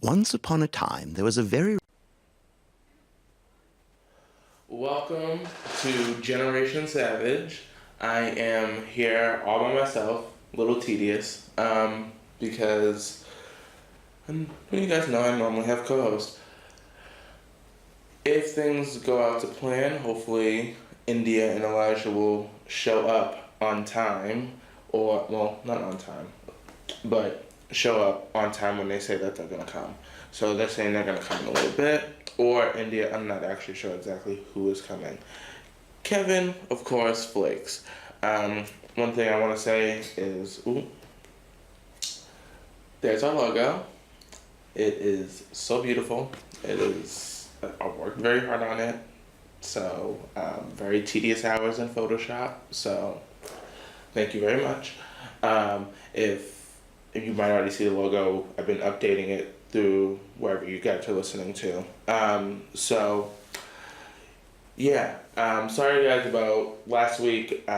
Once upon a time, there was a very... Welcome to Generation Savage. I am here all by myself, a little tedious, because you guys know I normally have co-hosts. If things go out to plan, hopefully India and Elijah will show up on time, or, well, not on time, but show up on time when they say that they're going to come. So they're saying they're going to come in a little bit, or India, I'm not actually sure exactly who is coming. Kevin, of course, flakes. One thing I want to say is, there's our logo. It is so beautiful. I worked very hard on it. So, very tedious hours in Photoshop. So, thank you very much. If you might already see the logo, I've been updating it through wherever you guys are listening to. Sorry guys about last week.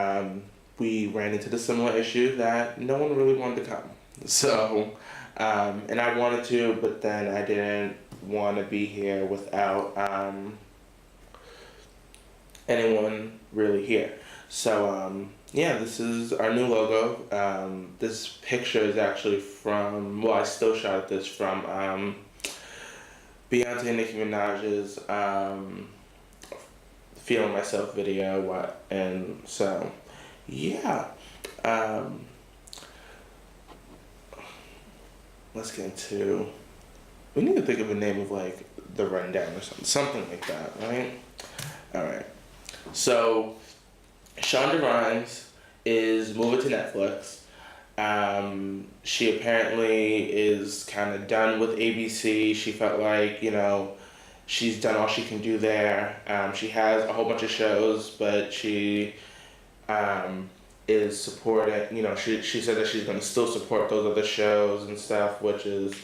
We ran into the similar issue that no one really wanted to come. So, and I wanted to, but then I didn't want to be here without anyone really here. So, this is our new logo. This picture is actually from, I still shot this from Beyonce and Nicki Minaj's Feeling Myself video. And so, let's get into, we need to think of a name of like the rundown or something like that, right? All right. So, Shonda Rhimes is moving to Netflix. She apparently is kind of done with ABC. She felt like, she's done all she can do there. She has a whole bunch of shows, but she is supporting, she said that she's going to still support those other shows and stuff, which is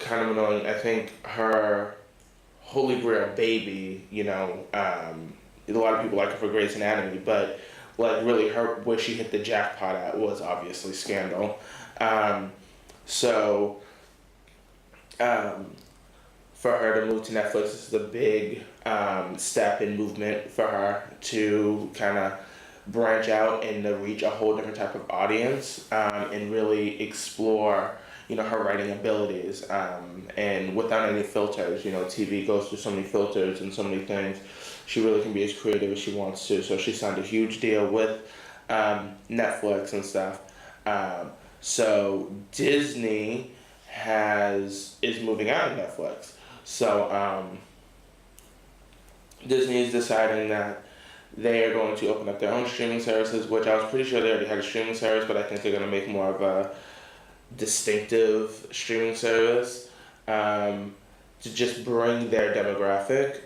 kind of annoying. I think her Holy Grail baby, a lot of people like her for Grey's Anatomy, but like really where she hit the jackpot at was obviously Scandal. For her to move to Netflix, this is a big step in movement for her to kind of branch out and to reach a whole different type of audience and really explore her writing abilities, and without any filters. TV goes through so many filters and so many things. She really can be as creative as she wants to. So she signed a huge deal with Netflix and stuff. So Disney is moving out of Netflix. So Disney is deciding that they are going to open up their own streaming services, which I was pretty sure they already had a streaming service, but I think they're going to make more of a distinctive streaming service to just bring their demographic.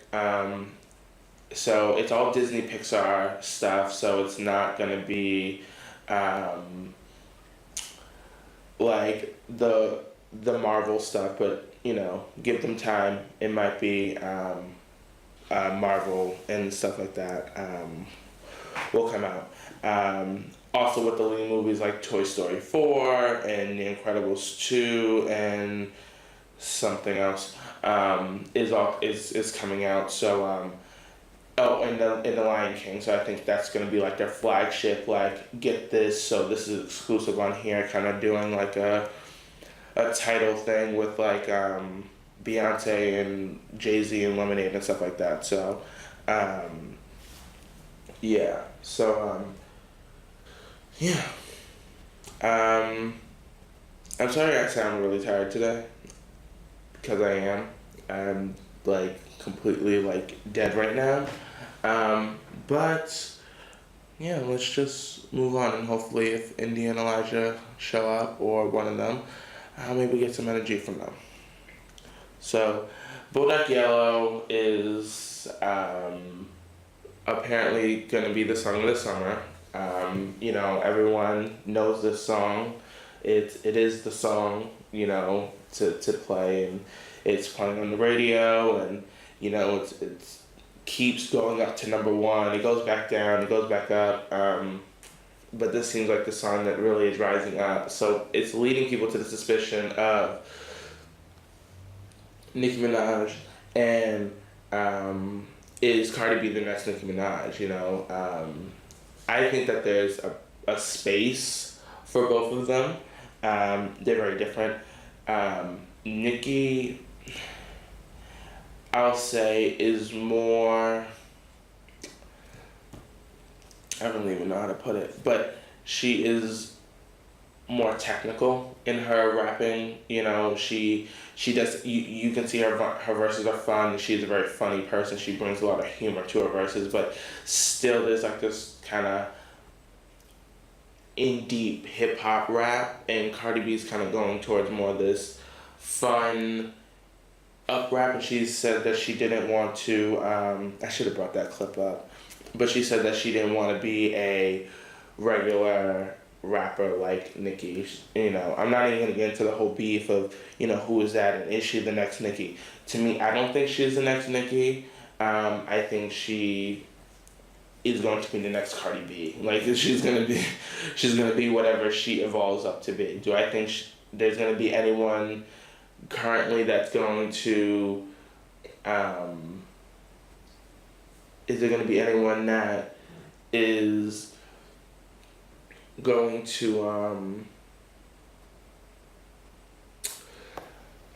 So it's all Disney Pixar stuff, so it's not going to be like the Marvel stuff, but give them time. It might be Marvel and stuff like that will come out. Also with the lead movies like Toy Story 4 and The Incredibles 2 and something else is coming out. So and the Lion King. So I think that's gonna be like their flagship. Like, get this. So this is exclusive on here. Kind of doing like a title thing with like Beyonce and Jay-Z and Lemonade and stuff like that. So I'm sorry I sound really tired today, because I am. I'm like completely like dead right now. But let's just move on, and hopefully if India and Elijah show up, or one of them, maybe get some energy from them. So, Bodak Yellow is apparently going to be the song of the summer. Everyone knows this song. It is the song, to play, and it's playing on the radio, and it's keeps going up to number one. It goes back down, it goes back up. But this seems like the song that really is rising up. So it's leading people to the suspicion of Nicki Minaj, and is Cardi B the next Nicki Minaj? I think that there's a space for both of them. They're very different. Nicki, I'll say, is more. I don't even know how to put it, but she is more technical in her rapping. She does. You can see her verses are fun. She's a very funny person. She brings a lot of humor to her verses, but still there's like this kind of in deep hip hop rap, and Cardi B's kind of going towards more this fun up rap. And she said that she didn't want to. I should have brought that clip up, but she said that she didn't want to be a regular rapper like Nicki. I'm not even gonna get into the whole beef of who is that and is she the next Nicki. To me, I don't think she's the next Nicki. I think she is going to be the next Cardi B. Like she's gonna be whatever she evolves up to be. Do I think there's gonna be anyone currently that's going to? Is there gonna be anyone that is going to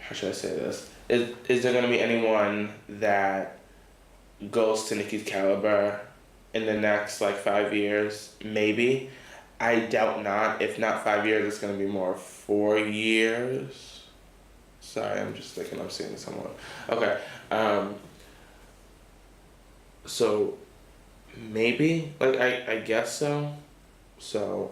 how should I say this? Is there gonna be anyone that goes to Nicki's caliber in the next 5 years? Maybe. I doubt not. If not 5 years, it's gonna be more 4 years. Sorry, I'm just thinking I'm seeing someone. Okay. So maybe I guess so. So,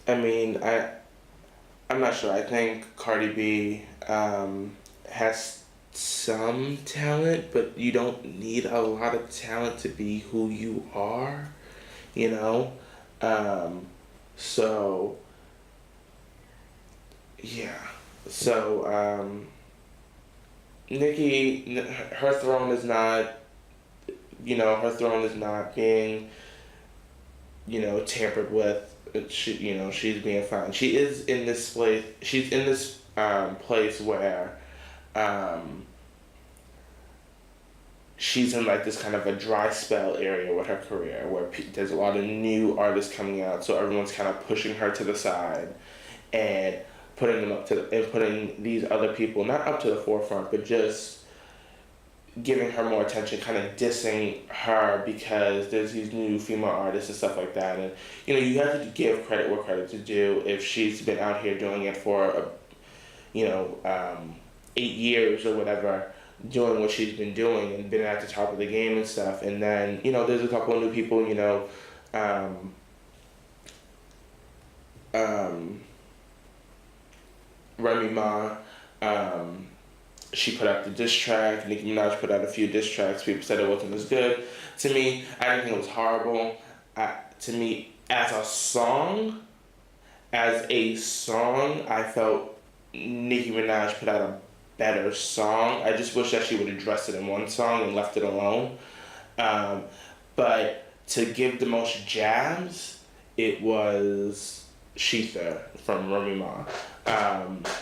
I'm not sure. I think Cardi B has some talent, but you don't need a lot of talent to be who you are, you know? So, yeah. So, Nicki, her throne is not being, tampered with. She's being fine. She is in this place. She's in this place where, she's in this kind of a dry spell area with her career, where there's a lot of new artists coming out. So everyone's kind of pushing her to the side, and putting these other people not up to the forefront, but just giving her more attention, kind of dissing her because there's these new female artists and stuff like that. And you have to give credit where credit's due. If she's been out here doing it for 8 years or whatever, doing what she's been doing and been at the top of the game and stuff, and then there's a couple of new people, Remy Ma, she put out the diss track. Nicki Minaj put out a few diss tracks. People said it wasn't as good. To me, I didn't think it was horrible. To me, as a song, I felt Nicki Minaj put out a better song. I just wish that she would address it in one song and left it alone. But to give the most jabs, it was Sheetha from Remy Ma.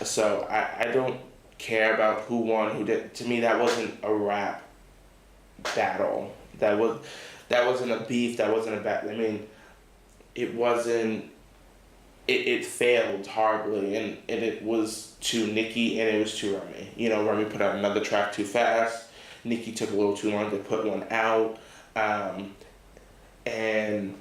So I don't care about who won, who did. To me, that wasn't a rap battle. That wasn't a beef. That wasn't a battle. It wasn't. It failed horribly, and it was to Nicki and it was to Remy. Remy put out another track too fast. Nicki took a little too long to put one out, and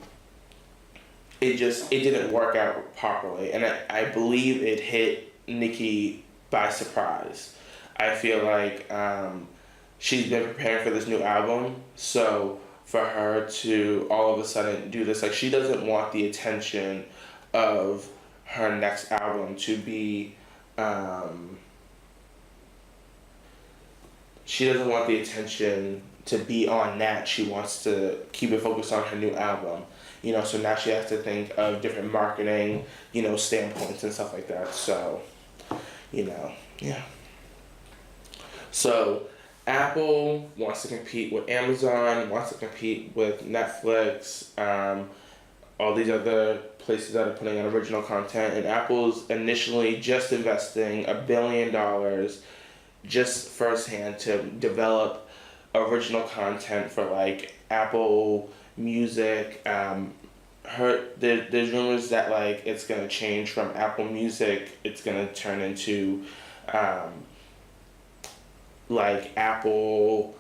it didn't work out properly. And I believe it hit Nicki by surprise. I feel like she's been preparing for this new album, so for her to all of a sudden do this, she doesn't want the attention of her next album to be, she doesn't want the attention to be on that. She wants to keep it focused on her new album, so now she has to think of different marketing, standpoints and stuff like that. So, yeah. So, Apple wants to compete with Amazon, wants to compete with Netflix, all these other places that are putting out original content, and Apple's initially just investing $1 billion just firsthand to develop original content for like Apple Music. There's rumors that like it's gonna change from Apple Music. It's gonna turn into like Apple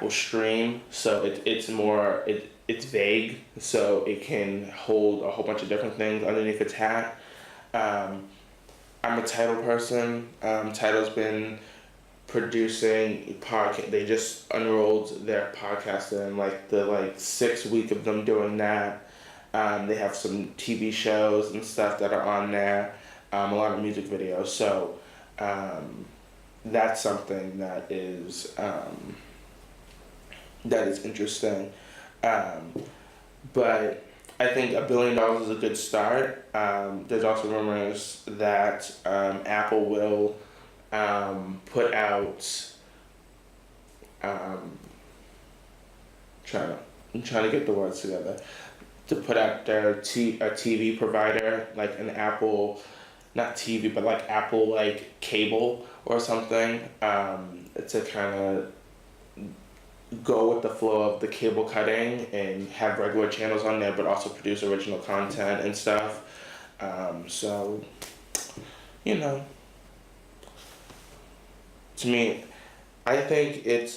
Stream. So it's vague, so it can hold a whole bunch of different things underneath its hat. I'm a Tidal person. Tidal's been producing podcast. They just unrolled their podcast in like the 6th week of them doing that. They have some TV shows and stuff that are on there. A lot of music videos. So that's something that is interesting. But I think $1 billion is a good start. There's also rumors that Apple will put out. I'm trying to get the words together. To put out their a TV provider, like an Apple, not TV, but like Apple like cable or something, to kind of go with the flow of the cable cutting and have regular channels on there, but also produce original content and stuff. So, to me, I think it's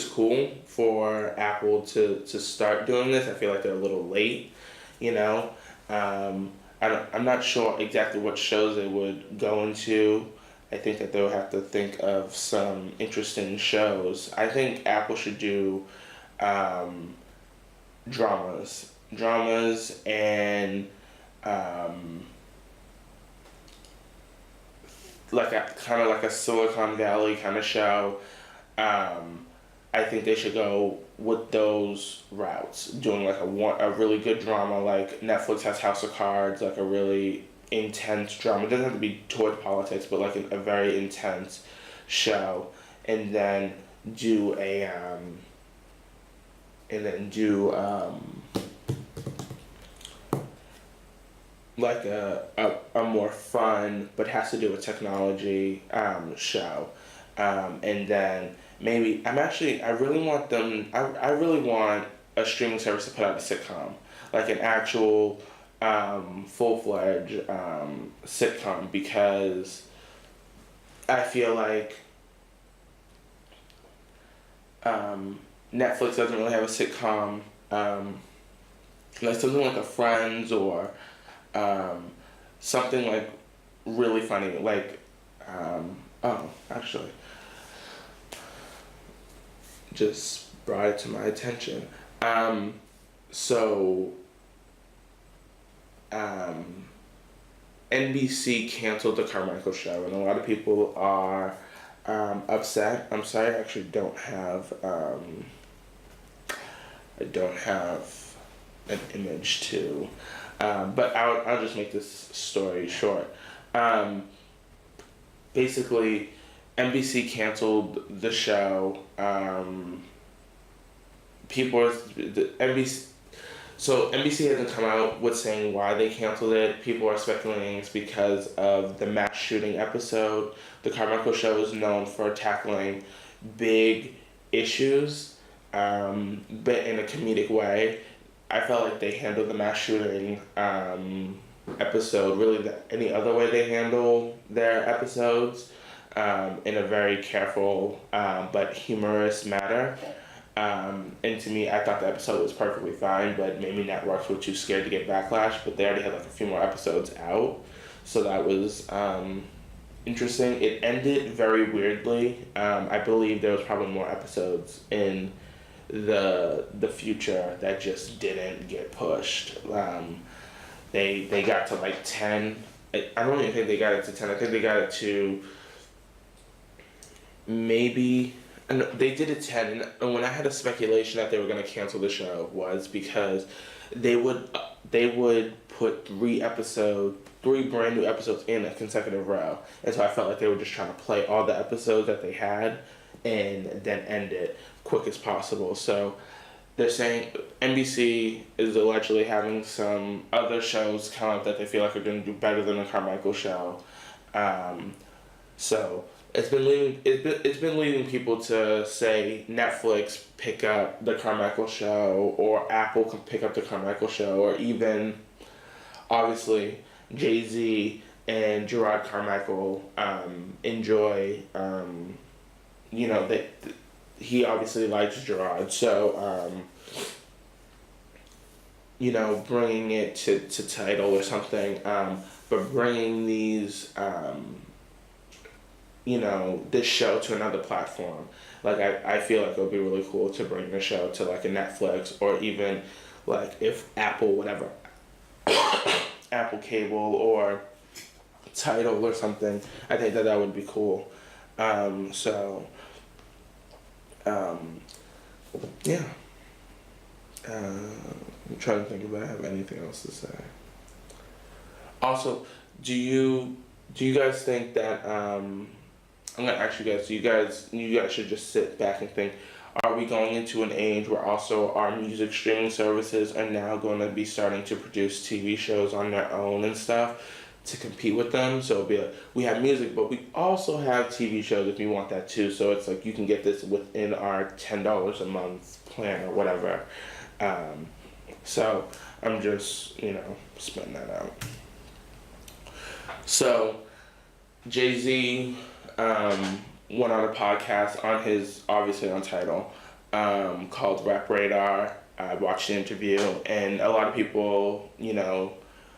cool for Apple to start doing this. I feel like they're a little late, I'm not sure exactly what shows they would go into. I think that they'll have to think of some interesting shows. I think Apple should do dramas and like a kind of like a Silicon Valley kind of show. I think they should go with those routes, doing like a really good drama, like Netflix has House of Cards, like a really intense drama. It doesn't have to be toward politics, but like a very intense show, and then do like a more fun but has to do with technology show, and then maybe I really want I really want a streaming service to put out a sitcom, like an actual full-fledged sitcom, because I feel like Netflix doesn't really have a sitcom, like something like a Friends or something like really funny, like actually just brought it to my attention. So NBC canceled the Carmichael Show, and a lot of people are upset. I'm sorry, I actually don't have an image to, but I'll just make this story short. Basically, NBC canceled the show. NBC hasn't come out with saying why they canceled it. People are speculating it's because of the mass shooting episode. The Carmichael Show is known for tackling big issues, but in a comedic way. I felt like they handled the mass shooting episode really any other way they handle their episodes, in a very careful but humorous manner. And to me, I thought the episode was perfectly fine, but maybe networks were too scared to get backlash, but they already had like a few more episodes out, so that was interesting. It ended very weirdly. I believe there was probably more episodes in the future that just didn't get pushed. They got to like 10. I don't even think they got it to 10. I think they got it to maybe, and they did a 10, and when I had a speculation that they were going to cancel the show was because they would put 3 brand new episodes in a consecutive row, and so I felt like they were just trying to play all the episodes that they had and then end it quick as possible. So they're saying NBC is allegedly having some other shows come up that they feel like are going to do better than the Carmichael show. So it's been leading people to say Netflix pick up the Carmichael show, or Apple can pick up the Carmichael show, or even obviously Jay-Z and Gerard Carmichael enjoy. That he obviously likes Gerard, so bringing it to Tidal or something, but bringing these this show to another platform. Like I feel like it would be really cool to bring the show to like a Netflix, or even like if Apple whatever Apple Cable or Tidal or something. I think that would be cool. Yeah. I'm trying to think if I have anything else to say. Also, do you guys think that I'm gonna ask you guys? You guys should just sit back and think. Are we going into an age where also our music streaming services are now going to be starting to produce TV shows on their own and stuff to compete with them? So it'll be like, we have music, but we also have TV shows if you want that too. So it's like you can get this within our $10 a month plan or whatever. So I'm just, spitting that out. So Jay-Z went on a podcast obviously on Tidal, called Rap Radar. I watched the interview, and a lot of people,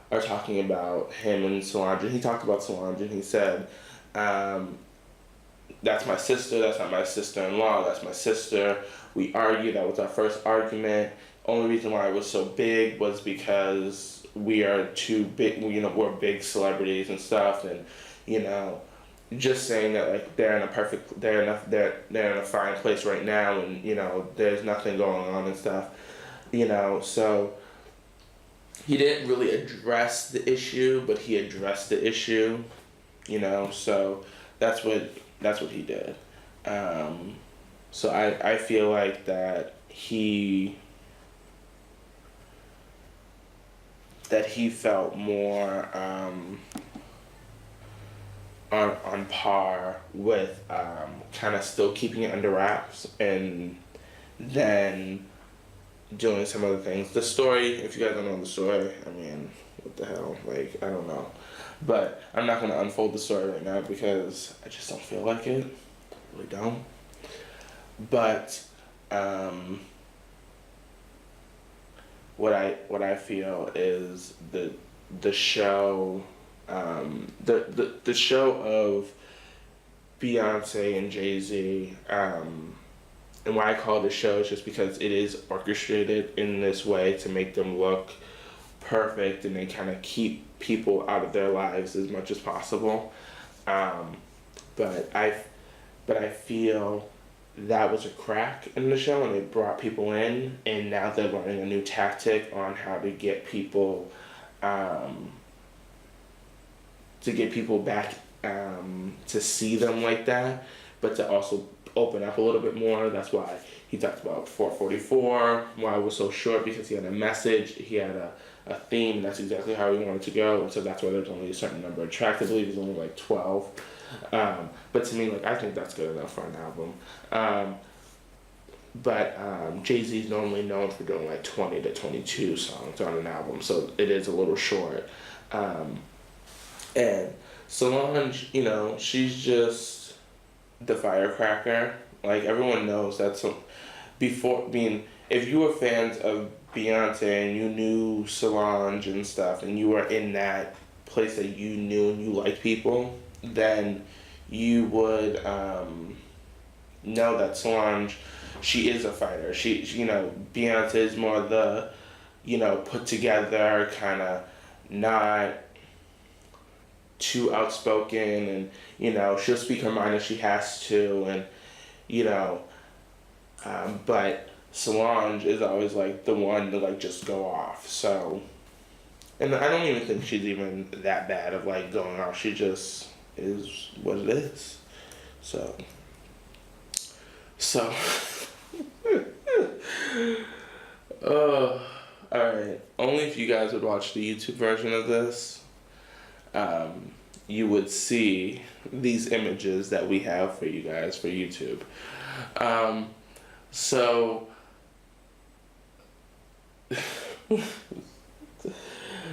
are talking about him and Solange. And he talked about Solange, and he said, that's my sister, that's not my sister-in-law, that's my sister. We argued, that was our first argument. Only reason why it was so big was because we are too big, we're big celebrities and stuff, and, just saying that like they're in a fine place right now, and there's nothing going on and stuff, so he didn't really address the issue, but he addressed the issue, so that's what he did. So I feel like that he felt more on par with kind of still keeping it under wraps, and then doing some other things. The story, if you guys don't know the story, I mean, what the hell, like, I don't know. But I'm not going to unfold the story right now because I just don't feel like it. I really don't. But what I feel is the show, the show of Beyonce and Jay-Z, and why I call it a show is just because it is orchestrated in this way to make them look perfect, and they kind of keep people out of their lives as much as possible. But I feel that was a crack in the show, and it brought people in, and now they're learning a new tactic on how to get people back to see them like that, but to also open up a little bit more. That's why he talked about 444, why it was so short, because he had a message, he had a theme, that's exactly how he wanted to go, and so that's why there's only a certain number of tracks. I believe there's only like 12. But to me, like, I think that's good enough for an album. But Jay-Z's normally known for doing like 20 to 22 songs on an album, so it is a little short. And Solange, she's just the firecracker. Like, everyone knows that if you were fans of Beyonce and you knew Solange and stuff, and you were in that place that you knew and you liked people, then you would know that Solange, she is a fighter. She Beyonce is more the, put together, kind of not too outspoken, and she'll speak her mind if she has to, and but Solange is always like the one to like just go off. So, and I don't even think she's even that bad of like going off. She just is what it is. So Alright. Only if you guys would watch the YouTube version of this, you would see these images that we have for you guys for YouTube. So,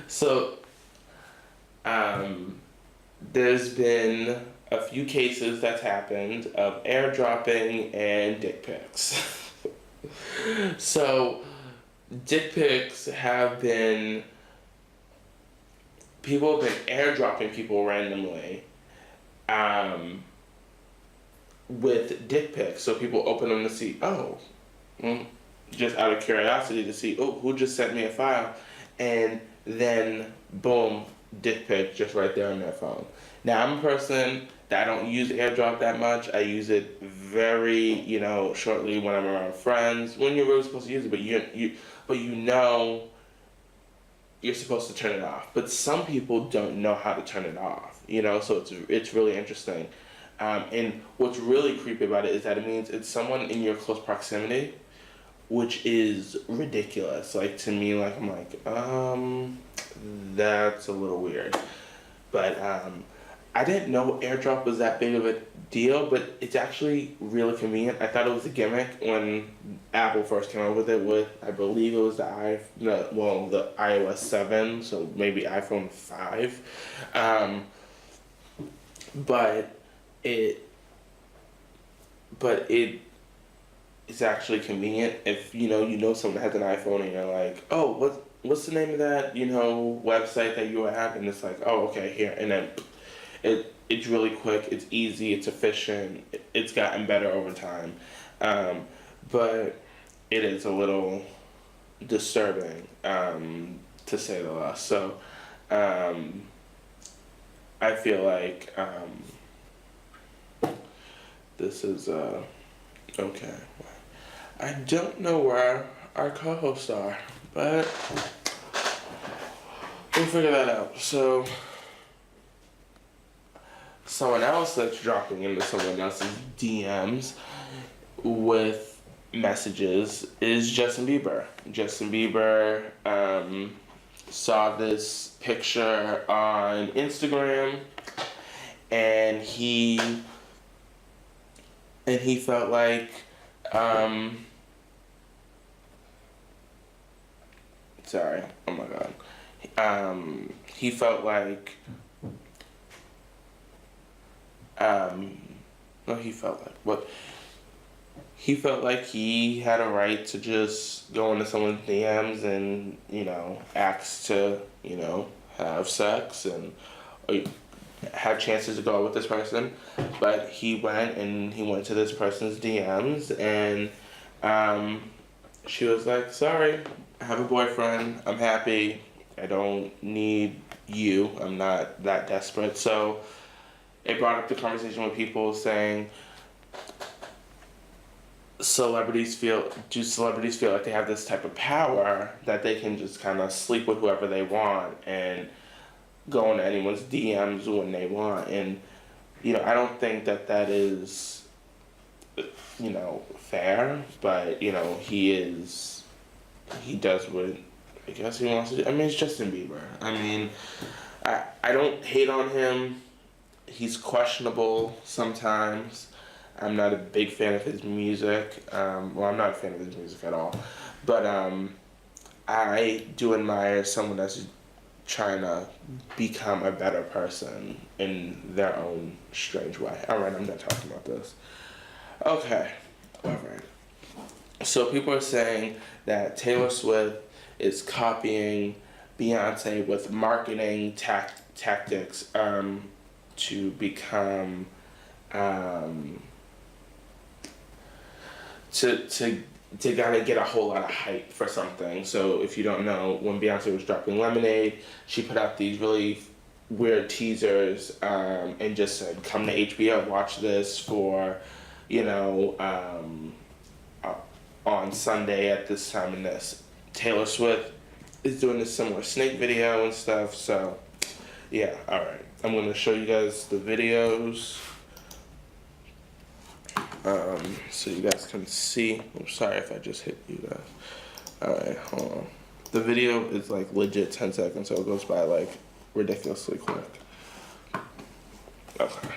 so, there's been a few cases that's happened of airdropping and dick pics. So, dick pics have been, people have been airdropping people randomly with dick pics. So people open them to see, just out of curiosity to see, who just sent me a file? And then, boom, dick pic just right there on their phone. Now, I'm a person that I don't use AirDrop that much. I use it very, shortly when I'm around friends. When you're really supposed to use it, but you're supposed to turn it off. But some people don't know how to turn it off. So it's really interesting. And what's really creepy about it is that it means it's someone in your close proximity, which is ridiculous. Like, to me, I'm like, that's a little weird. But I didn't know AirDrop was that big of a deal, but it's actually really convenient. I thought it was a gimmick when Apple first came out with it with, I believe it was the iOS 7, so maybe iPhone 5. But it's actually convenient if you know someone that has an iPhone and you're like, oh, what's the name of that website that you have? And it's like, oh, okay, here, and then it's really quick, it's easy, it's efficient, it's gotten better over time, but it is a little disturbing, to say the least. So I feel like this is okay. I don't know where our co-hosts are, but we'll figure that out. So, someone else that's dropping into someone else's DMs with messages is Justin Bieber. Justin Bieber saw this picture on Instagram, and he felt like sorry, oh my god. He felt like he felt like he had a right to just go into someone's DMs and, ask to, have sex and have chances to go out with this person. But he went to this person's DMs, and she was like, sorry, I have a boyfriend, I'm happy, I don't need you, I'm not that desperate. So it brought up the conversation with people saying, do celebrities feel like they have this type of power that they can just kind of sleep with whoever they want and go into anyone's DMs when they want? And I don't think that is fair, but he does what I guess he wants to do. I mean, it's Justin Bieber. I mean, I don't hate on him. He's questionable sometimes. I'm not a big fan of his music. I'm not a fan of his music at all. But I do admire someone that's trying to become a better person in their own strange way. Alright, I'm done talking about this. Okay, alright. So people are saying that Taylor Swift is copying Beyonce with marketing tactics to become to kind of get a whole lot of hype for something. So if you don't know, when Beyonce was dropping Lemonade, she put out these really weird teasers and just said, come to HBO, watch this for, on Sunday at this time and this. Taylor Swift is doing a similar snake video and stuff. So yeah, alright. I'm going to show you guys the videos. So you guys can see. I'm sorry if I just hit you guys. Alright, hold on. The video is like legit 10 seconds, so it goes by like ridiculously quick. Okay.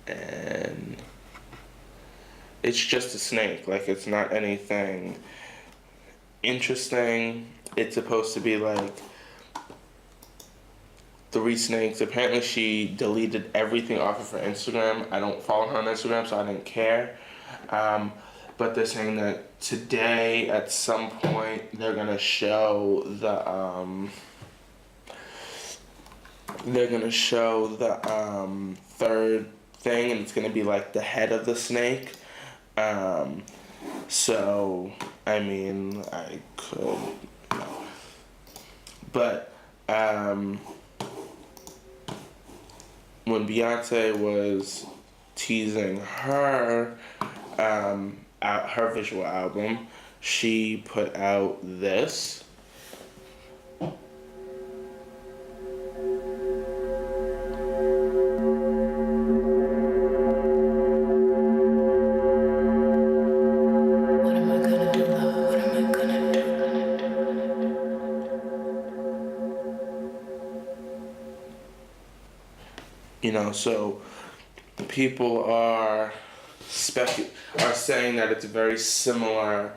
And it's just a snake. Like, it's not anything interesting. It's supposed to be like 3 snakes. Apparently, she deleted everything off of her Instagram. I don't follow her on Instagram, so I didn't care. But they're saying that today, at some point, they're gonna show the third thing, and it's gonna be like the head of the snake. So I mean, I could, no. But when Beyonce was teasing her her visual album, she put out this. You know, so people are saying that it's very similar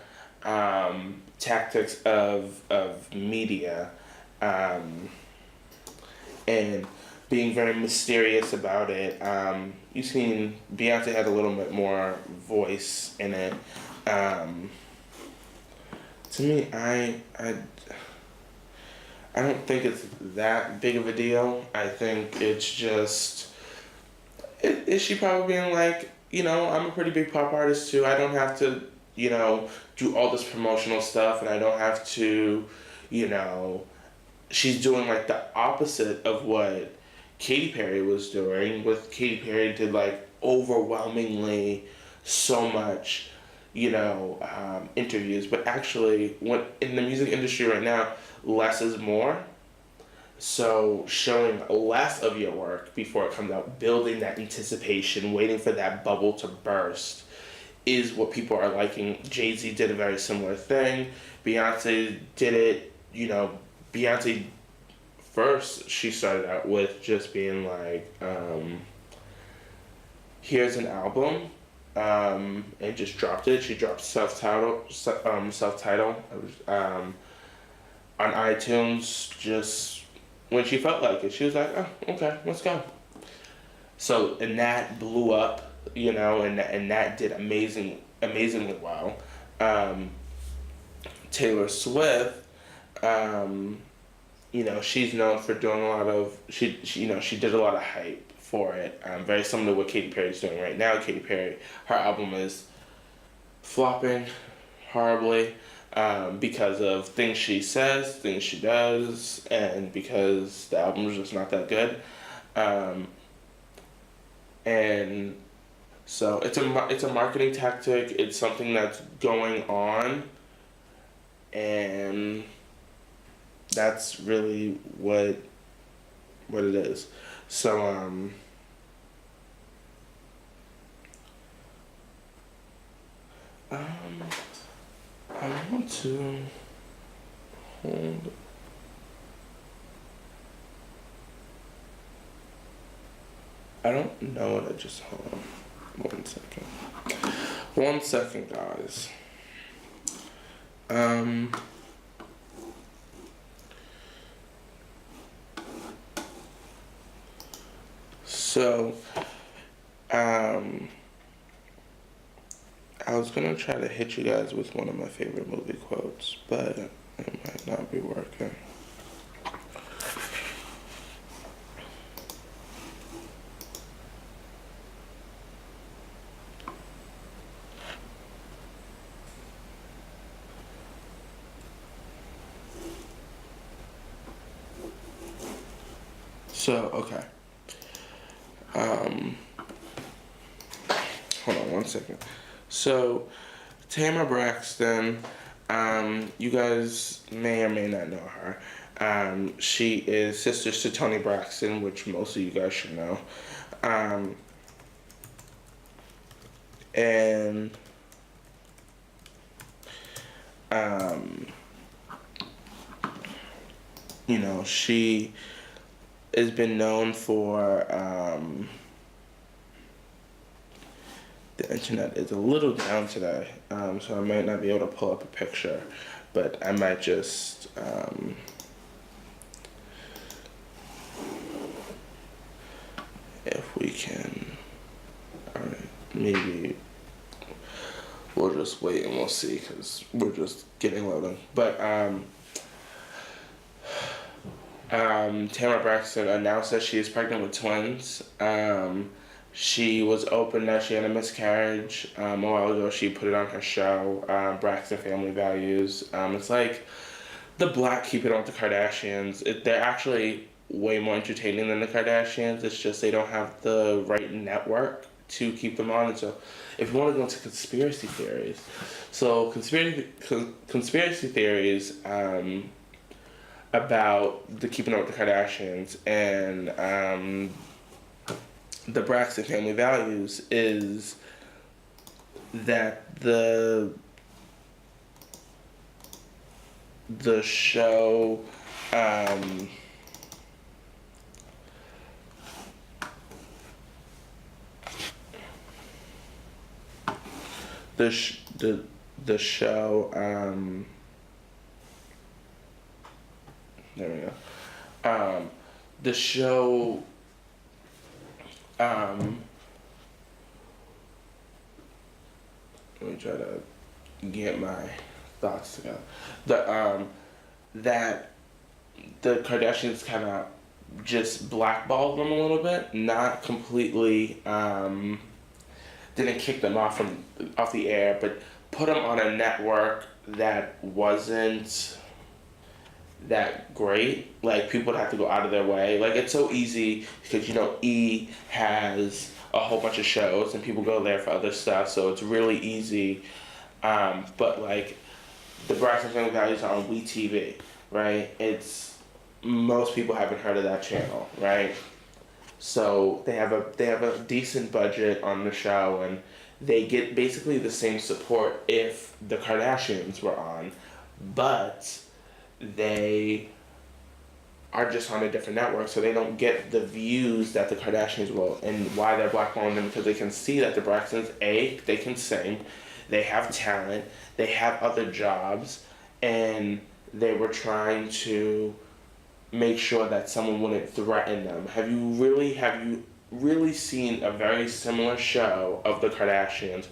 tactics of media, and being very mysterious about it. You've seen Beyonce had a little bit more voice in it. To me, I don't think it's that big of a deal. I think it's just, is she probably being like, you know, I'm a pretty big pop artist too. I don't have to, you know, do all this promotional stuff, and I don't have to, you know, she's doing like the opposite of what Katy Perry was doing. With Katy Perry did like overwhelmingly so much, you know, interviews. But actually, what in the music industry right now, less is more. So showing less of your work before it comes out, building that anticipation, waiting for that bubble to burst, is what people are liking. Jay-Z did a very similar thing. Beyonce did it, you know, Beyonce first, she started out with just being like, here's an album, and just dropped it. She dropped self-title, on iTunes just when she felt like it. She was like, oh, okay, let's go. So, and that blew up, you know, and that did amazingly well. Taylor Swift, you know, she's known for doing a lot of, she did a lot of hype for it. Very similar to what Katy Perry's doing right now. Katy Perry, her album is flopping horribly. Because of things she says, things she does, and because the album is just not that good. And so it's a marketing tactic. It's something that's going on, and that's really what it is. So I want to hold. I don't know what I just hold on. 1 second. 1 second, guys. So, I was gonna try to hit you guys with one of my favorite movie quotes, but it might not be working. So, okay. Hold on 1 second. So, Tamar Braxton, you guys may or may not know her. She is sisters to Toni Braxton, which most of you guys should know. Um, and she has been known for the internet is a little down today, so I might not be able to pull up a picture, but I might just if we can, all right, maybe we'll just wait and we'll see because we're just getting loaded. But Tamara Braxton announced that she is pregnant with twins. She was open that she had a miscarriage. A while ago, she put it on her show, Braxton Family Values. It's like the Black Keep It On with the Kardashians. They're actually way more entertaining than the Kardashians. It's just they don't have the right network to keep them on. And so if you want to go into conspiracy theories, so conspiracy theories about the Keeping Up with the Kardashians and the Braxton Family Values is that the show the show there we go. The show let me try to get my thoughts together. That the Kardashians kind of just blackballed them a little bit, not completely didn't kick them off the air, but put them on a network that wasn't that great. Like, people would have to go out of their way. Like, it's so easy because E has a whole bunch of shows and people go there for other stuff, so it's really easy. But like the Braxton Family Values are on WeTV, right? Most people haven't heard of that channel, right? So they have a decent budget on the show, and they get basically the same support if the Kardashians were on, but they are just on a different network, so they don't get the views that the Kardashians will. And why they're blackballing them, because they can see that the Braxtons, they can sing, they have talent, they have other jobs, and they were trying to make sure that someone wouldn't threaten them. Have you really seen a very similar show of the Kardashians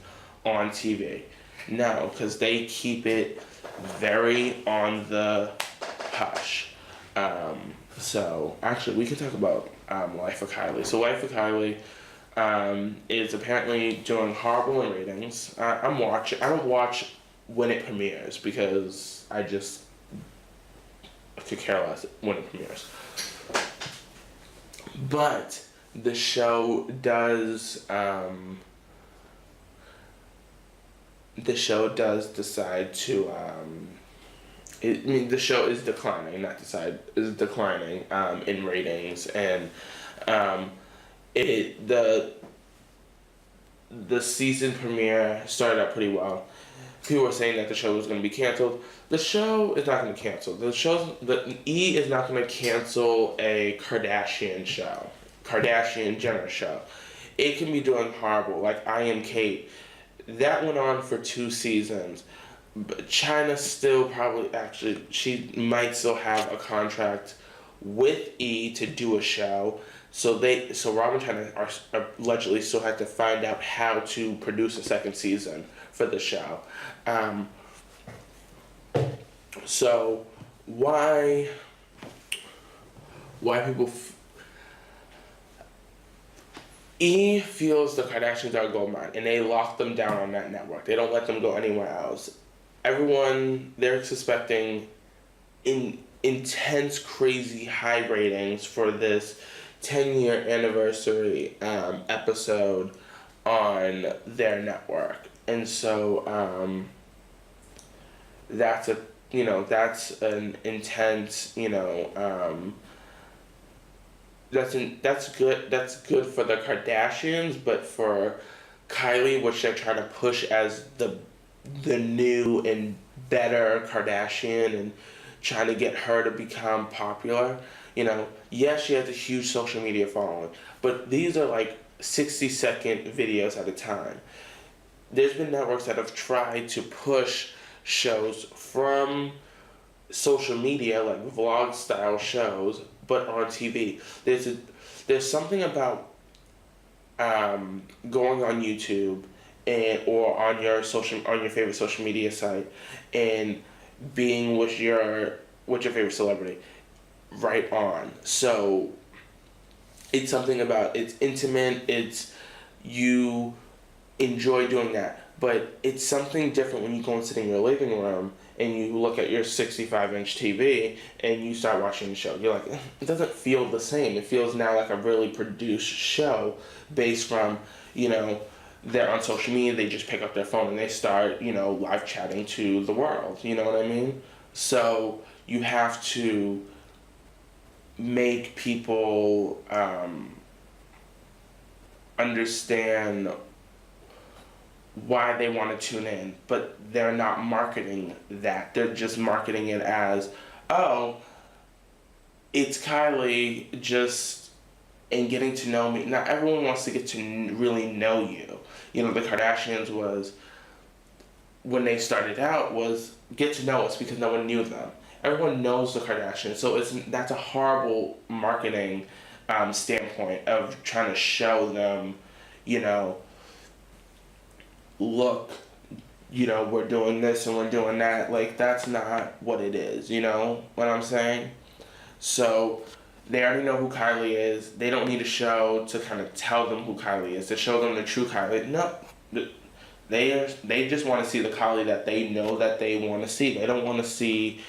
on TV? No, because they keep it very on the hush. So actually, we can talk about Life of Kylie. So Life of Kylie is apparently doing horrible in ratings. I don't watch when it premieres because I could care less when it premieres. But the show does decide to the show is declining, is declining in ratings, and the season premiere started out pretty well. People were saying that the show was going to be canceled. The show is not going to cancel. The E is not going to cancel a Kardashian Jenner show. It can be doing horrible, like I Am Kate. That went on for 2 seasons. But China still she might still have a contract with E to do a show. So Rob and China are allegedly still have to find out how to produce a second season for the show. So why people E feels the Kardashians are a gold mine, and they lock them down on that network. They don't let them go anywhere else. Everyone, they're suspecting intense, crazy high ratings for this 10-year anniversary episode on their network. And so that's that's an intense, that's good for the Kardashians, but for Kylie, which they're trying to push as the new and better Kardashian and trying to get her to become popular. Yes, she has a huge social media following, but these are like 60-second videos at a time. There's been networks that have tried to push shows from social media, like vlog style shows, but on TV. There's something about going on YouTube or on your favorite social media site and being with your favorite celebrity right on. So it's something about, it's intimate, it's you enjoy doing that. But it's something different when you go and sit in your living room and you look at your 65-inch TV and you start watching the show. You're like, it doesn't feel the same. It feels now like a really produced show based from, they're on social media, they just pick up their phone and they start, live chatting to the world. You know what I mean? So you have to make people understand why they want to tune in, but they're not marketing that. They're just marketing it as, oh, it's Kylie just and getting to know me. Not everyone wants to get to really know you. The Kardashians was, when they started out, was get to know us because no one knew them. Everyone knows the Kardashians, so that's a horrible marketing standpoint of trying to show them, look, we're doing this and we're doing that. Like, that's not what it is, what I'm saying? So, they already know who Kylie is. They don't need a show to kind of tell them who Kylie is, to show them the true Kylie. No, they just want to see the Kylie that they know that they want to see. They don't want to see,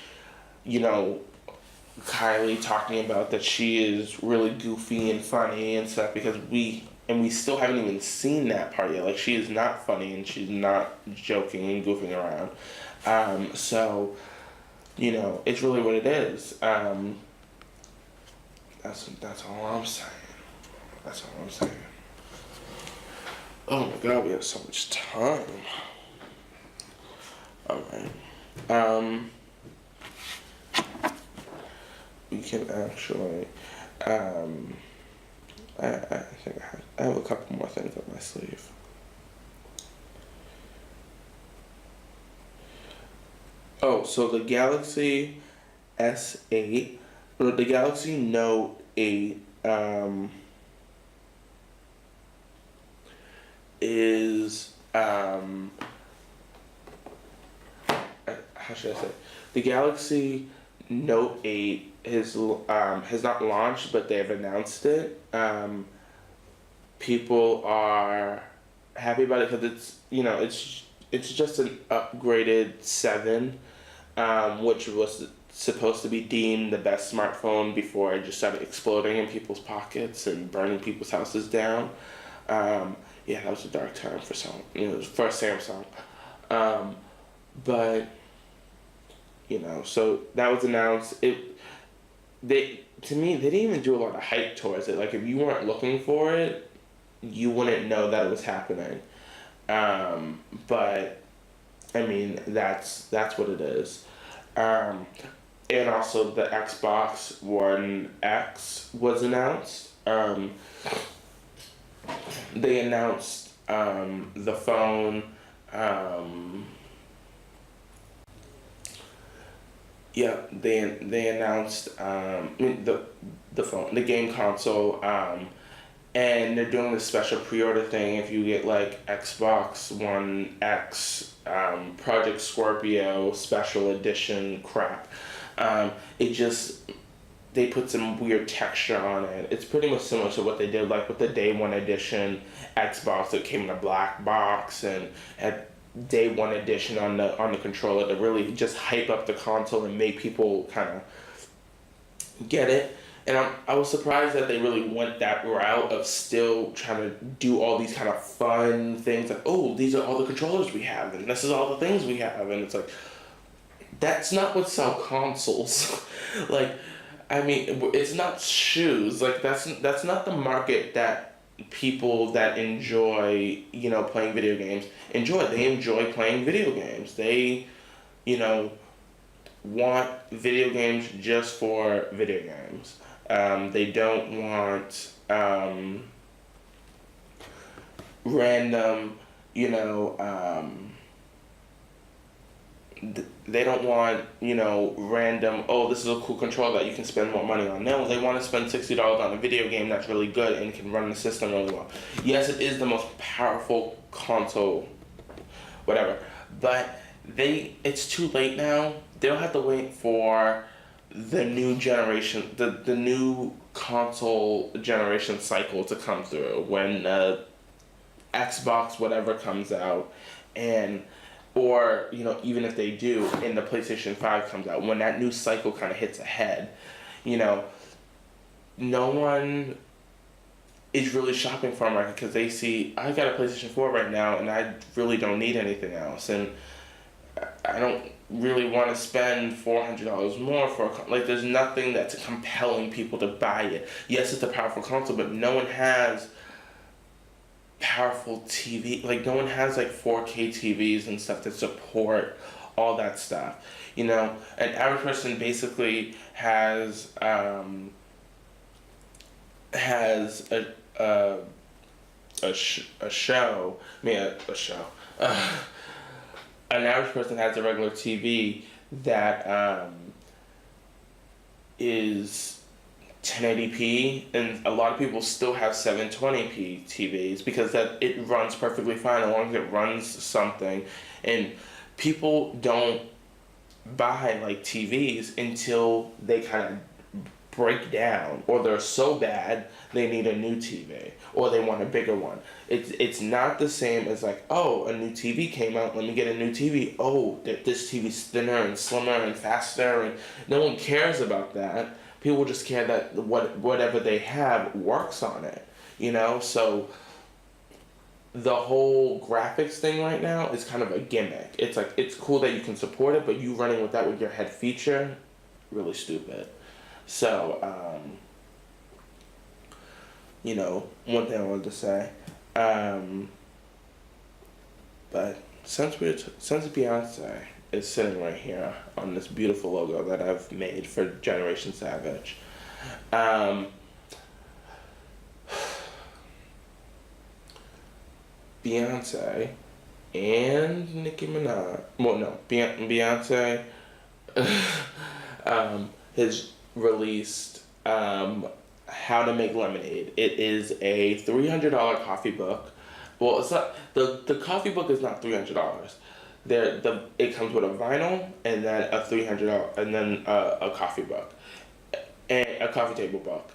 Kylie talking about that she is really goofy and funny and stuff, because we still haven't even seen that part yet. Like, she is not funny and she's not joking and goofing around. So, it's really what it is. That's all I'm saying. That's all I'm saying. Oh my God, we have so much time. Alright. We can actually, I think I have a couple more things up my sleeve. Oh, so the Galaxy S8, or the Galaxy Note 8, is, how should I say? The Galaxy Note 8 has not launched, but they have announced it. People are happy about it because it's just an upgraded 7, which was supposed to be deemed the best smartphone before it just started exploding in people's pockets and burning people's houses down. Yeah, that was a dark time for Samsung. But so that was announced. They didn't even do a lot of hype towards it. Like, if you weren't looking for it, you wouldn't know that it was happening. But I mean, that's what it is. And also the Xbox One X was announced. They announced the phone. Yeah, they announced the phone, the game console, and they're doing this special pre-order thing. If you get like Xbox One X, Project Scorpio special edition crap, they put some weird texture on it. It's pretty much similar to what they did like with the Day One edition Xbox that came in a black box and had Day One edition on the controller to really just hype up the console and make people kind of get it. And I was surprised that they really went that route of still trying to do all these kind of fun things, like, oh, these are all the controllers we have and this is all the things we have, and it's like, That's not what sell consoles. Like, I mean, it's not shoes. Like that's not the market that people that enjoy, playing video games enjoy. They enjoy playing video games. They, you know, want video games just for video games. They don't want random, you know, they don't want, random, oh, this is a cool controller that you can spend more money on. No, they want to spend $60 on a video game that's really good and can run the system really well. Yes, it is the most powerful console, whatever, but it's too late now. They'll have to wait for the new generation, the new console generation cycle to come through when Xbox whatever comes out, and or even if they do, and the PlayStation 5 comes out, when that new cycle kind of hits ahead, no one is really shopping for a market because they see, I got a PlayStation 4 right now and I really don't need anything else, and I don't really want to spend $400 more for like, there's nothing that's compelling people to buy it. Yes, it's a powerful console, but no one has powerful TV. Like, no one has like 4K TVs and stuff that support all that stuff. An average person basically has a show. I mean, a show. An average person has a regular TV that is 1080p, and a lot of people still have 720p TVs because that it runs perfectly fine as long as it runs something. And people don't buy like TVs until they kind of break down, or they're so bad they need a new TV, or they want a bigger one. It's not the same as like, oh, a new TV came out, let me get a new TV. Oh, this TV's thinner and slimmer and faster, and no one cares about that. People just care that whatever they have works on it, So the whole graphics thing right now is kind of a gimmick. It's like, it's cool that you can support it, but you running with that with your head feature, really stupid. So, one thing I wanted to say, but since Beyonce is sitting right here on this beautiful logo that I've made for Generation Savage, Beyonce and Nicki Minaj, well, no, Beyonce has released How to Make Lemonade. It is a $300 coffee book. Well, it's not, the coffee book is not $300. It comes with a vinyl and then a $300 and then a coffee book and a coffee table book.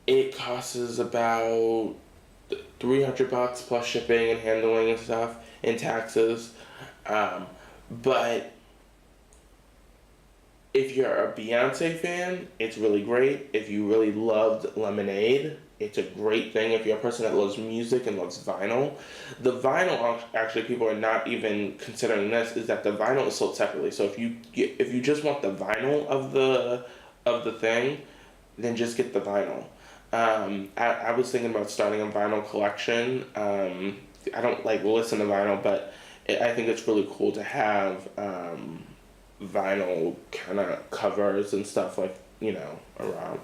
It costs about $300 plus shipping and handling and stuff and taxes. But if you're a Beyonce fan, it's really great. If you really loved Lemonade, it's a great thing. If you're a person that loves music and loves vinyl, the vinyl, actually, people are not even considering this, is that the vinyl is sold separately. So if you just want the vinyl of the thing, then just get the vinyl. I was thinking about starting a vinyl collection. I don't listen to vinyl, but I think it's really cool to have vinyl kind of covers and stuff around.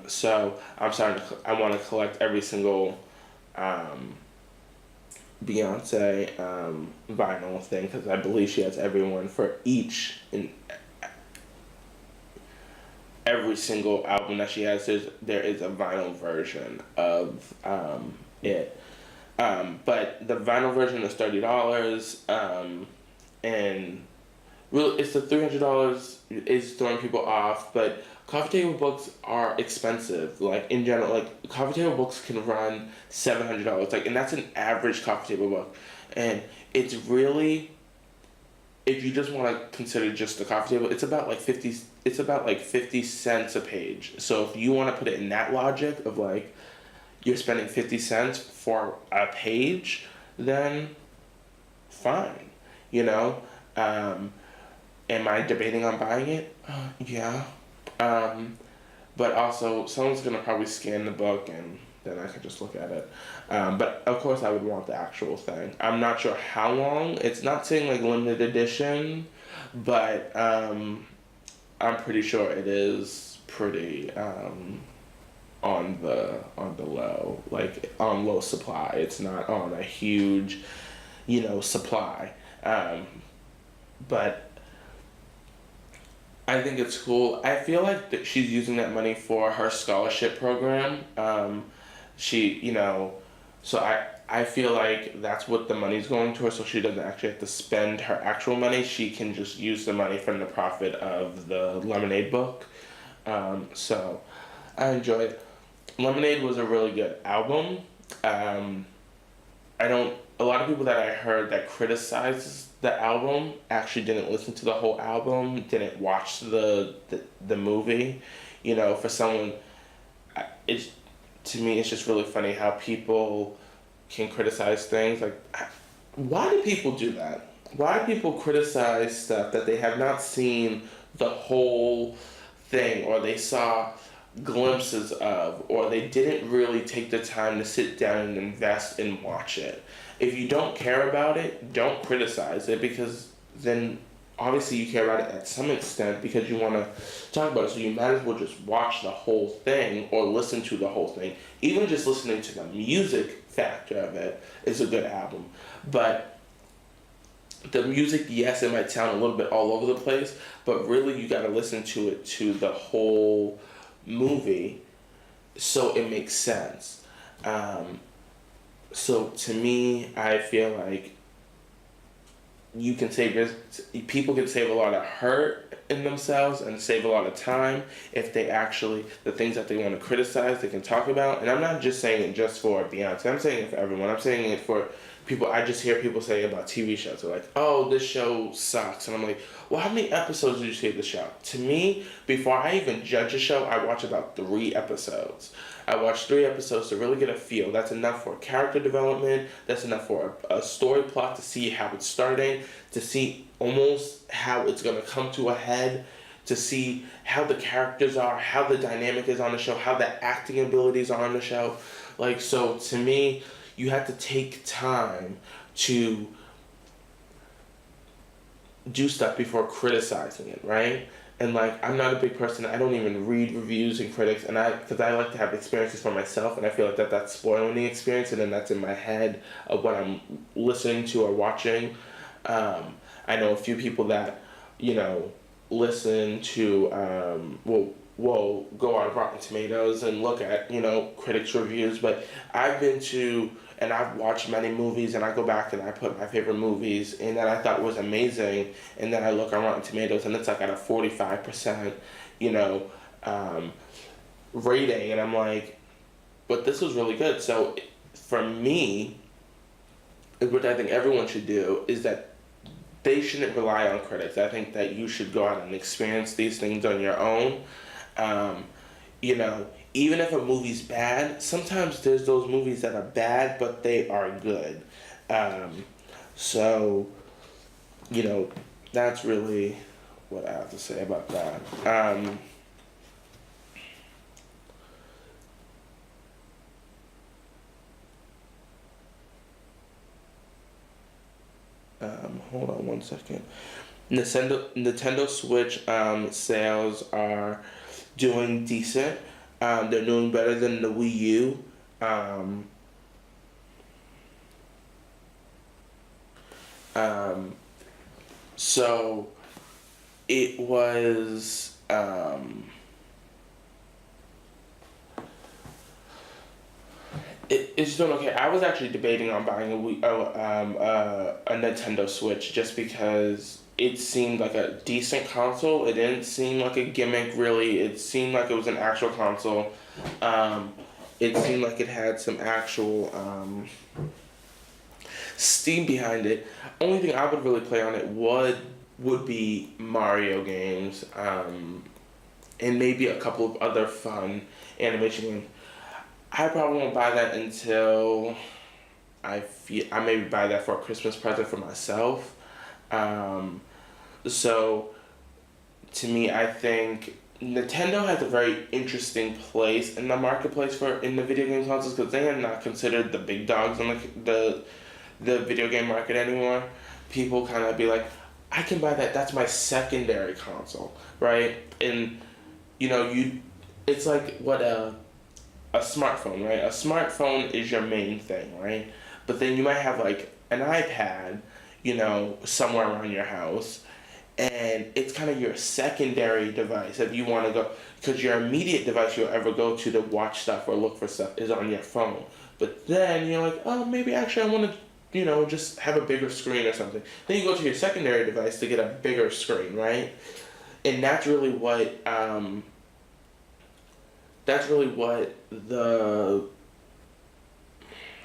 So I want to collect every single Beyonce vinyl thing, because I believe she has everyone for each and every single album that she has. There is a vinyl version of it. But the vinyl version is $30, and really, it's the $300 is throwing people off. But coffee table books are expensive. Like, in general, like, coffee table books can run $700. Like, and that's an average coffee table book, and it's really, if you just want to consider just the coffee table, it's about like 50. It's about like 50 cents a page. So if you want to put it in that logic of like, you're spending 50 cents for a page, then fine. You know, am I debating on buying it? Yeah. But also, someone's gonna probably scan the book and then I can just look at it. But of course, I would want the actual thing. I'm not sure how long. It's not saying like limited edition, but I'm pretty sure it is pretty on the low, like on low supply. It's not on a huge, supply. But I think it's cool. I feel like that she's using that money for her scholarship program. She, so I feel like that's what the money's going towards, so she doesn't actually have to spend her actual money. She can just use the money from the profit of the Lemonade book. So I enjoy it. Lemonade was a really good album. I don't. A lot of people that I heard that criticized the album actually didn't listen to the whole album, didn't watch the movie. For someone, it's to me it's just really funny how people can criticize things like. Why do people do that? Why do people criticize stuff that they have not seen the whole thing, or they saw glimpses of, or they didn't really take the time to sit down and invest and watch it? If you don't care about it, don't criticize it, because then obviously you care about it at some extent because you want to talk about it. So you might as well just watch the whole thing or listen to the whole thing. Even just listening to the music factor of it is a good album. But the music, yes, it might sound a little bit all over the place, but really you got to listen to it to the whole movie so it makes sense. So to me, I feel like people can save a lot of hurt in themselves and save a lot of time if they actually, the things that they want to criticize, they can talk about. And I'm not just saying it just for Beyonce. I'm saying it for everyone. I'm saying it for people. I just hear people say about TV shows. They're like, oh, this show sucks. And I'm like, well, how many episodes did you see of the show? To me, before I even judge a show, I watch about 3 episodes. I watched 3 episodes to really get a feel. That's enough for character development. That's enough for a story plot to see how it's starting, to see almost how it's going to come to a head, to see how the characters are, how the dynamic is on the show, how the acting abilities are on the show. Like, so to me, you have to take time to do stuff before criticizing it, right? And like, I'm not a big person. I don't even read reviews and critics, and because I like to have experiences for myself, and I feel like that's spoiling the experience, and then that's in my head of what I'm listening to or watching. I know a few people that, listen to will go on Rotten Tomatoes and look at critics' reviews, but I've been to and I've watched many movies, and I go back and I put my favorite movies and that I thought was amazing, and then I look on Rotten Tomatoes and it's like at a 45%, rating, and I'm like, but this was really good. So for me, what I think everyone should do is that they shouldn't rely on critics. I think that you should go out and experience these things on your own. Even if a movie's bad, sometimes there's those movies that are bad, but they are good. So, that's really what I have to say about that. Hold on one second. Nintendo Switch sales are doing decent. They're doing better than the Wii U. So it was. It's doing okay. I was actually debating on buying a Nintendo Switch just because it seemed like a decent console. It didn't seem like a gimmick, really. It seemed like it was an actual console. It seemed like it had some actual steam behind it. Only thing I would really play on it would be Mario games, and maybe a couple of other fun animation games. I probably won't buy that until I maybe buy that for a Christmas present for myself. So to me, I think Nintendo has a very interesting place in the marketplace for in the video game consoles because they are not considered the big dogs in the video game market anymore. People kind of be like, I can buy that. That's my secondary console, right? And it's like what a smartphone, right? A smartphone is your main thing, right? But then you might have like an iPad, somewhere around your house, and it's kind of your secondary device if you want to go, because your immediate device you'll ever go to watch stuff or look for stuff is on your phone. But then you're like, oh, maybe actually I want to, just have a bigger screen or something. Then you go to your secondary device to get a bigger screen, right? And that's really what the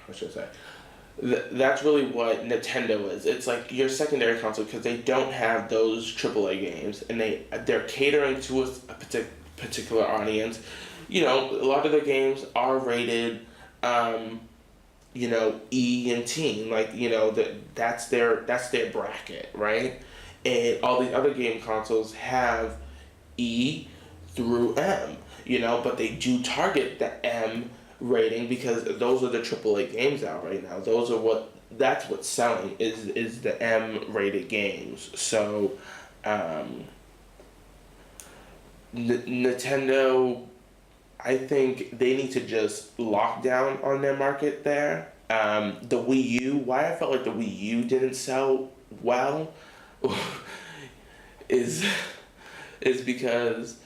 how should I say? That's really what Nintendo is. It's like your secondary console because they don't have those AAA games, and they're catering to a particular audience. A lot of their games are rated, E and teen, that's their bracket, right? And all these other game consoles have E through M, but they do target the M rating because those are the AAA games out right now. That's what's selling is the M rated games. So Nintendo, I think they need to just lock down on their market there. The Wii U, why I felt like the Wii U didn't sell well is because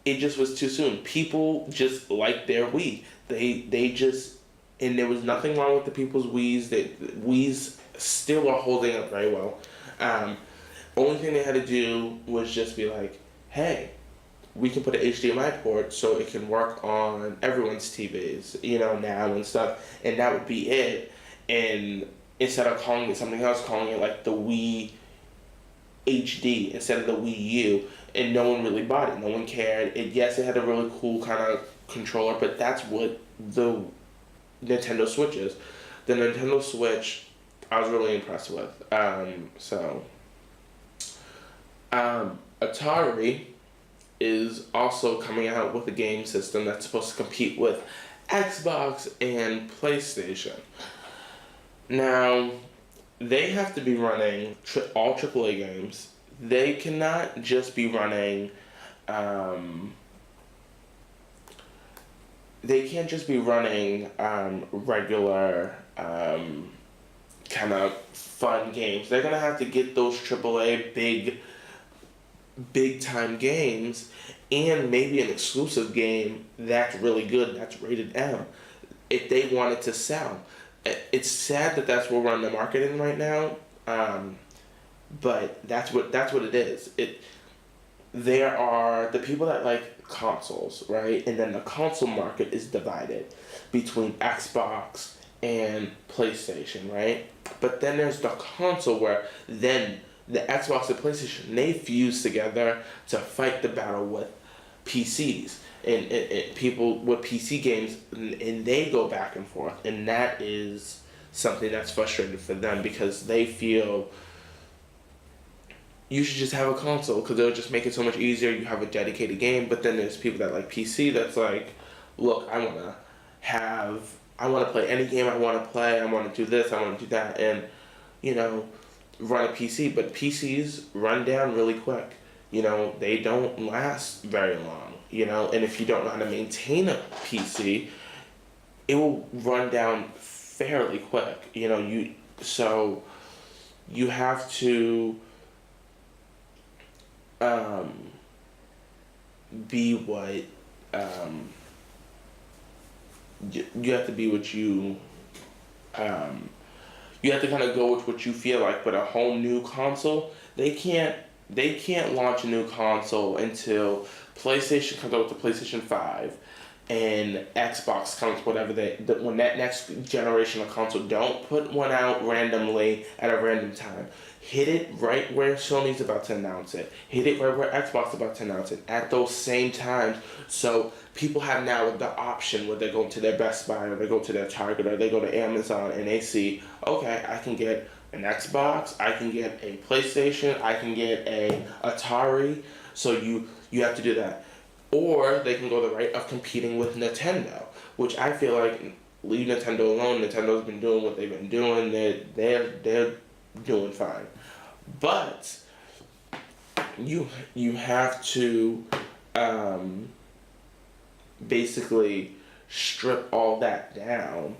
it just was too soon. People just liked their Wii. They just, and there was nothing wrong with the people's Wii's. Wii's still are holding up very well. Only thing they had to do was just be like, hey, we can put an HDMI port so it can work on everyone's TVs, now and stuff, and that would be it. And instead of calling it something else, calling it like the Wii HD instead of the Wii U, and no one really bought it. No one cared. Yes, it had a really cool kind of controller, but that's what the Nintendo Switch is. The Nintendo Switch, I was really impressed with. Atari is also coming out with a game system that's supposed to compete with Xbox and PlayStation. Now, they have to be running all AAA games. They cannot just be running. They can't just be running regular kind of fun games. They're gonna have to get those AAA big time games and maybe an exclusive game that's really good, that's rated M, if they want it to sell. It's sad that that's what we're on the market in right now, but that's what it is. There are the people that like consoles, right? And then the console market is divided between Xbox and PlayStation, right? But then there's the console where then the Xbox and PlayStation, they fuse together to fight the battle with PCs and people with PC games, and they go back and forth, and that is something that's frustrating for them because they feel you should just have a console because it'll just make it so much easier. You have a dedicated game, but then there's people that like PC that's like, look, I want to play any game I want to play. I want to do this. I want to do that, and run a PC. But PCs run down really quick. They don't last very long. And if you don't know how to maintain a PC, it will run down fairly quick. So you have to be what you have to be what you have to kind of go with what you feel like. But a whole new console, they can't launch a new console until PlayStation comes out with the PlayStation 5 and Xbox comes, whatever when that next generation of console, don't put one out randomly at a random time. Hit it right where Sony's about to announce it. Hit it right where Xbox is about to announce it at those same times. So people have now the option where they go to their Best Buy or they go to their Target or they go to Amazon and they see, okay, I can get an Xbox, I can get a PlayStation, I can get a Atari. So you have to do that. Or they can go the right of competing with Nintendo, which I feel like leave Nintendo alone. Nintendo's been doing what they've been doing. They're doing fine, but you have to basically strip all that down.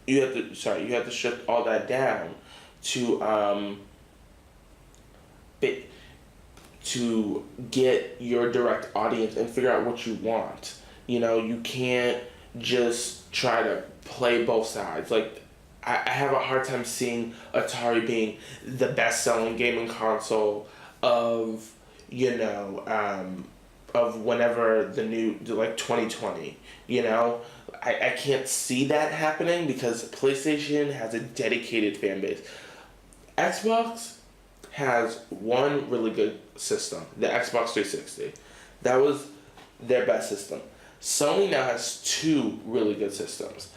You have to strip all that down to to get your direct audience and figure out what you want. You can't just try to play both sides. Like, I have a hard time seeing Atari being the best selling gaming console of, of whenever the new, like 2020, I can't see that happening because PlayStation has a dedicated fan base. Xbox has one really good system, the Xbox 360. That was their best system. Sony now has two really good systems.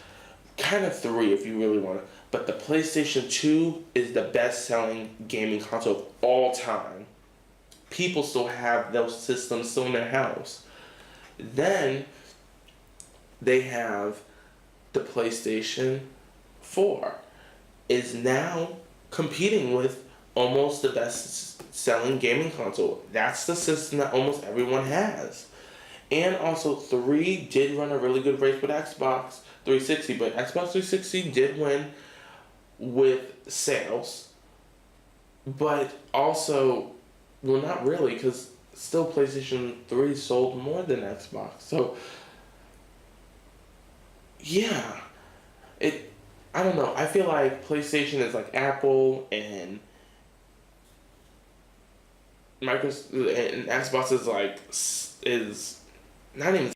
Kind of three if you really want to. But the PlayStation 2 is the best selling gaming console of all time. People still have those systems still in their house. Then they have the PlayStation 4 is now competing with almost the best selling gaming console. That's the system that almost everyone has. And also 3 did run a really good race with Xbox 360, but Xbox 360 did win with sales. But also, well, not really, because still PlayStation 3 sold more than Xbox. So, yeah. I don't know. I feel like PlayStation is like Apple and Microsoft, and Xbox is not even